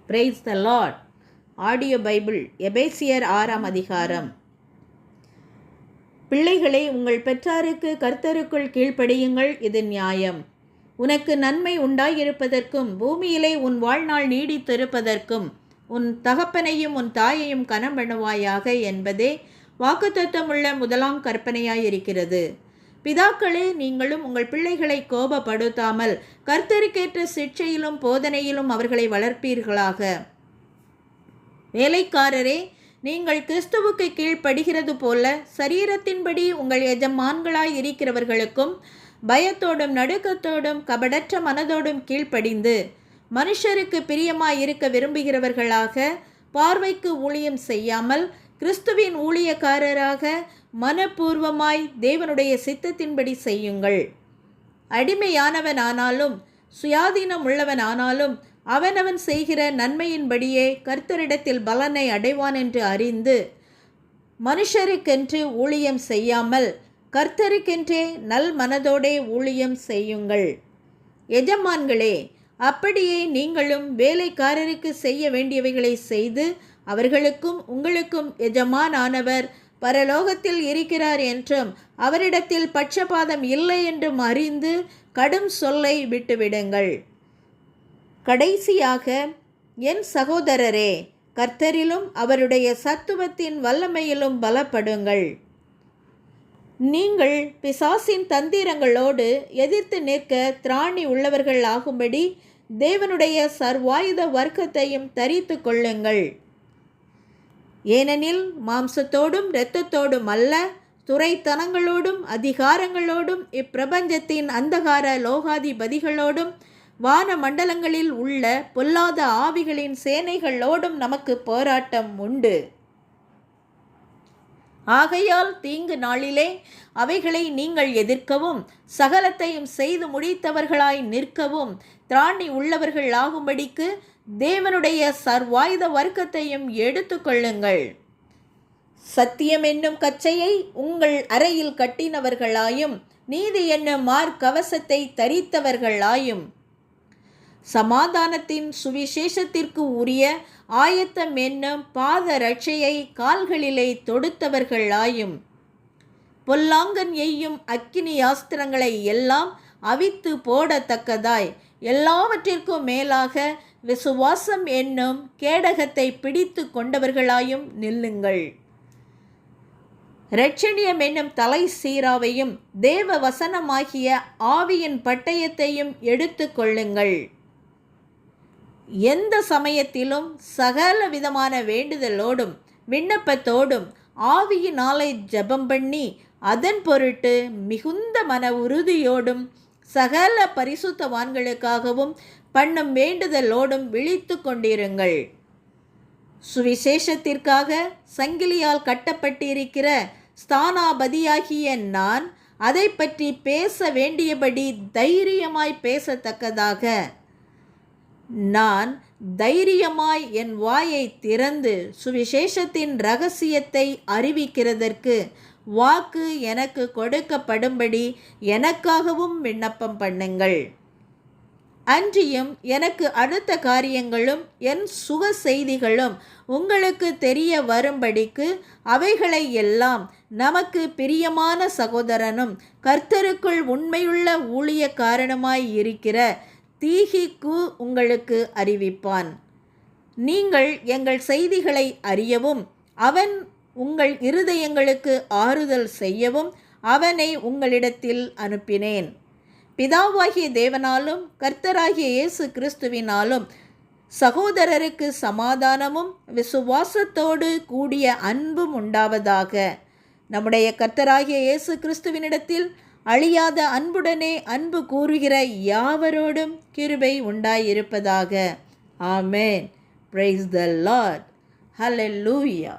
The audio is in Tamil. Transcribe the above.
Praise the Lord. Audio Bible எபேசியர் 6ஆம் அதிகாரம். பிள்ளைகளே, உங்கள் பெற்றாருக்கு கர்த்தருக்குள் கீழ்ப்படியுங்கள், இது நியாயம். உனக்கு நன்மை உண்டாயிருப்பதற்கும் பூமியிலே உன் வாழ்நாள் நீடித்திருப்பதற்கும் உன் தகப்பனையும் உன் தாயையும் கனம் பண்ணுவாயாக என்பதே வாக்குத்தத்தமுள்ள முதலாம் கற்பனையாயிருக்கிறது. பிதாக்களே, நீங்களும் உங்கள் பிள்ளைகளை கோபப்படுத்தாமல் கர்த்தருக்கேற்ற சிட்சையிலும் போதனையிலும் அவர்களை வளர்ப்பீர்களாக. வேலைக்காரரே, நீங்கள் கிறிஸ்துவுக்கு கீழ்ப்படுகிறது போல சரீரத்தின்படி உங்கள் எஜமான்களாய் இருக்கிறவர்களுக்கும் பயத்தோடும் நடுக்கத்தோடும் கபடற்ற மனதோடும் கீழ்ப்படிந்து மனுஷருக்கு பிரியமாய் இருக்க விரும்புகிறவர்களாக, பார்வைக்கு ஊழியம் செய்யாமல் கிறிஸ்துவின் ஊழியக்காரராக மனப்பூர்வமாய் தேவனுடைய சித்தத்தின்படி செய்யுங்கள். அடிமையானவன் ஆனாலும் சுயாதீனம் உள்ளவன் ஆனாலும் அவனவன் செய்கிற நன்மையின்படியே கர்த்தரிடத்தில் பலனை அடைவான் என்று அறிந்து மனுஷருக்கென்று ஊழியம் செய்யாமல் கர்த்தருக்கென்றே நல் மனதோடே ஊழியம் செய்யுங்கள். எஜமான்களே, அப்படியே நீங்களும் வேலைக்காரருக்கு செய்ய வேண்டியவைகளை செய்து அவர்களுக்கும் உங்களுக்கும் எஜமானானவர் பரலோகத்தில் இருக்கிறார் என்றும் அவரிடத்தில் பட்சபாதம் இல்லை என்றும் அறிந்து கடும் சொல்லை விட்டுவிடுங்கள். கடைசியாக, என் சகோதரரே, கர்த்தரிலும் அவருடைய சத்துவத்தின் வல்லமையிலும் பலப்படுங்கள். நீங்கள் பிசாசின் தந்திரங்களோடு எதிர்த்து நிற்க திராணி உள்ளவர்கள் ஆகும்படி தேவனுடைய சர்வாயுத வர்க்கத்தையும் தரித்து கொள்ளுங்கள். ஏனெனில் மாம்சத்தோடும் இரத்தத்தோடும் அல்ல, துரைத்தனங்களோடும் அதிகாரங்களோடும் இப்பிரபஞ்சத்தின் அந்தகார லோகாதிபதிகளோடும் வான மண்டலங்களில் உள்ள பொல்லாத ஆவிகளின் சேனைகளோடும் நமக்கு போராட்டம் உண்டு. ஆகையால் தீங்கு நாளிலே அவைகளை நீங்கள் எதிர்க்கவும் சகலத்தையும் செய்து முடித்தவர்களாய் நிற்கவும் திராணி உள்ளவர்கள் ஆகும்படிக்கு தேவனுடைய சர்வாயுத வர்க்கத்தையும் எடுத்து கொள்ளுங்கள். சத்தியம் என்னும் கச்சையை உங்கள் அறையில் கட்டினவர்களாயும் நீதி என்னும் மார்க்கவசத்தை தரித்தவர்களாயும் சமாதானத்தின் சுவிசேஷத்திற்கு உரிய ஆயத்தம் என்னும் பாத ரட்சையை கால்களிலே தொடுத்தவர்களாயும் பொல்லாங்கன் எய்யும் அக்கினி ஆஸ்திரங்களை எல்லாம் அவித்து போடத்தக்கதாய் எல்லாவற்றிற்கும் மேலாக விசுவாசம் என்னும் கேடகத்தை பிடித்து கொண்டவர்களாயும் நில்லுங்கள். இரட்சணியம் என்னும் தலை சீராவையும் தேவ வசனமாகிய ஆவியின் பட்டயத்தையும் எடுத்து கொள்ளுங்கள். எந்த சமயத்திலும் சகல விதமான வேண்டுதலோடும் விண்ணப்பத்தோடும் ஆவியினாலே ஜெபம் பண்ணி அதன் பொருட்டு மிகுந்த மன உறுதியோடும் சகல பரிசுத்தவான்களுக்காகவும் பண்ணும் வேண்டுதலோடும் விழித்து கொண்டிருங்கள். சுவிசேஷத்திற்காக சங்கிலியால் கட்டப்பட்டிருக்கிற ஸ்தானாபதியாகிய நான் அதை பற்றி பேச வேண்டியபடி தைரியமாய் பேசத்தக்கதாக நான் தைரியமாய் என் வாயை திறந்து சுவிசேஷத்தின் இரகசியத்தை அறிவிக்கிறதற்கு வாக்கு எனக்கு கொடுக்கப்படும்படி எனக்காகவும் விண்ணப்பம் பண்ணுங்கள். அன்றியும் எனக்கு அடுத்த காரியங்களும் என் சுக செய்திகளும் உங்களுக்கு தெரிய வரும்படிக்கு அவைகளை எல்லாம் நமக்கு பிரியமான சகோதரனும் கர்த்தருக்குள் உண்மையுள்ள ஊழியக்காரனுமாய் இருக்கிற தீகிக்கு உங்களுக்கு அறிவிப்பான். நீங்கள் எங்கள் செய்திகளை அறியவும் அவன் உங்கள் இருதயங்களுக்கு ஆறுதல் செய்யவும் அவனை உங்களிடத்தில் அனுப்பினேன். பிதாவாகிய தேவனாலும் கர்த்தராகிய இயேசு கிறிஸ்துவினாலும் சகோதரருக்கு சமாதானமும் விசுவாசத்தோடு கூடிய அன்பும் உண்டாவதாக. நம்முடைய கர்த்தராகிய இயேசு கிறிஸ்துவினிடத்தில் அழியாத அன்புடனே அன்பு கூறுகிற யாவரோடும் கிருபை உண்டாயிருப்பதாக. ஆமென். Praise the Lord. ஹல்லேலூயா.